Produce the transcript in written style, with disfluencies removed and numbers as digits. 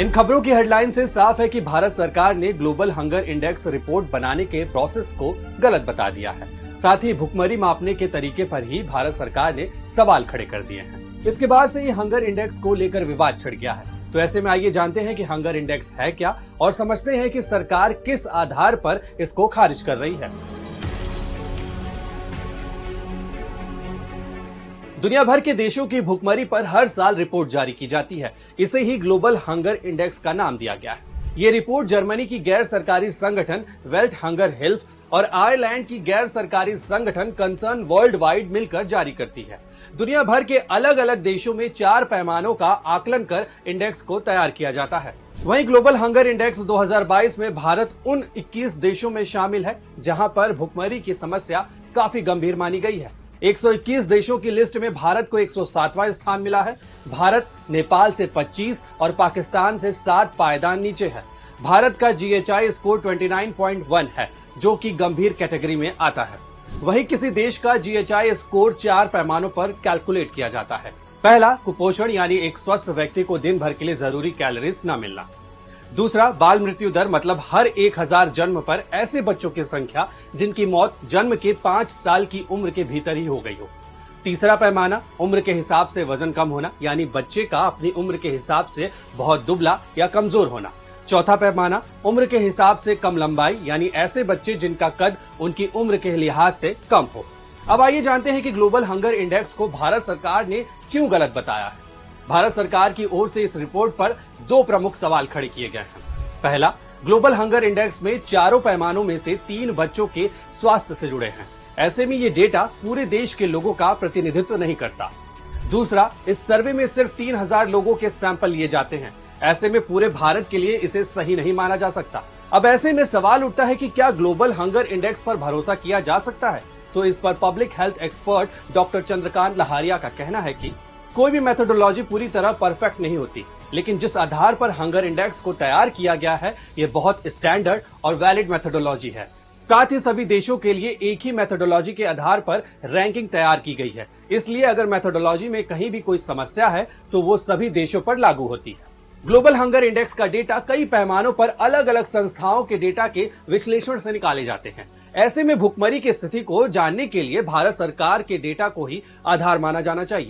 इन खबरों की हेडलाइन से साफ है कि भारत सरकार ने ग्लोबल हंगर इंडेक्स रिपोर्ट बनाने के प्रोसेस को गलत बता दिया है। साथ ही भुखमरी मापने के तरीके पर ही भारत सरकार ने सवाल खड़े कर दिए हैं। इसके बाद से ये हंगर इंडेक्स को लेकर विवाद छिड़ गया है। तो ऐसे में आइए जानते हैं कि हंगर इंडेक्स है क्या और समझते हैं कि सरकार किस आधार पर इसको खारिज कर रही है। दुनिया भर के देशों की भुखमरी पर हर साल रिपोर्ट जारी की जाती है। इसे ही ग्लोबल हंगर इंडेक्स का नाम दिया गया है। ये रिपोर्ट जर्मनी की गैर सरकारी संगठन वेल्ट हंगर हिल्फ और आयरलैंड की गैर सरकारी संगठन कंसर्न वर्ल्ड वाइड मिलकर जारी करती है। दुनिया भर के अलग अलग देशों में 4 पैमानों का आकलन कर इंडेक्स को तैयार किया जाता है। वहीं ग्लोबल हंगर इंडेक्स 2022 में भारत उन 21 देशों में शामिल है जहां पर भुखमरी की समस्या काफी गंभीर मानी गई है। 121 देशों की लिस्ट में भारत को 107वां स्थान मिला है। भारत नेपाल से 25 और पाकिस्तान से 7 पायदान नीचे है। भारत का GHI स्कोर 29.1 है, जो कि गंभीर कैटेगरी में आता है। वहीं किसी देश का GHI स्कोर 4 पैमानों पर कैलकुलेट किया जाता है। पहला, कुपोषण यानी एक स्वस्थ व्यक्ति को दिन भर के लिए जरूरी कैलोरीज न मिलना। दूसरा, बाल मृत्यु दर मतलब हर 1000 जन्म पर ऐसे बच्चों की संख्या जिनकी मौत जन्म के 5 साल की उम्र के भीतर ही हो गई हो। तीसरा पैमाना, उम्र के हिसाब से वजन कम होना यानी बच्चे का अपनी उम्र के हिसाब से बहुत दुबला या कमजोर होना। चौथा पैमाना, उम्र के हिसाब से कम लंबाई यानी ऐसे बच्चे जिनका कद उनकी उम्र के लिहाज से कम हो। अब आइए जानते हैं कि ग्लोबल हंगर इंडेक्स को भारत सरकार ने क्यों गलत बताया है। भारत सरकार की ओर से इस रिपोर्ट पर 2 प्रमुख सवाल खड़े किए गए हैं। पहला, ग्लोबल हंगर इंडेक्स में 4 पैमानों में से 3 बच्चों के स्वास्थ्य से जुड़े हैं। ऐसे में ये डेटा पूरे देश के लोगों का प्रतिनिधित्व नहीं करता। दूसरा, इस सर्वे में सिर्फ 3000 लोगों के सैंपल लिए जाते हैं। ऐसे में पूरे भारत के लिए इसे सही नहीं माना जा सकता। अब ऐसे में सवाल उठता है कि क्या ग्लोबल हंगर इंडेक्स पर भरोसा किया जा सकता है। तो इस पर public health expert doctor Chandrakant Lahariya का कहना है कि कोई भी मेथोडोलॉजी पूरी तरह परफेक्ट नहीं होती, लेकिन जिस आधार पर हंगर इंडेक्स को तैयार किया गया है ये बहुत स्टैंडर्ड और वैलिड मेथोडोलॉजी है। साथ ही सभी देशों के लिए एक ही मेथोडोलॉजी के आधार पर रैंकिंग तैयार की गई है। इसलिए अगर मेथोडोलॉजी में कहीं भी कोई समस्या है तो वो सभी देशों पर लागू होती है। ग्लोबल हंगर इंडेक्स का डेटा कई पैमानों पर अलग अलग संस्थाओं के डेटा के विश्लेषण से निकाले जाते हैं। ऐसे में भुखमरी की स्थिति को जानने के लिए भारत सरकार के डेटा को ही आधार माना जाना चाहिए।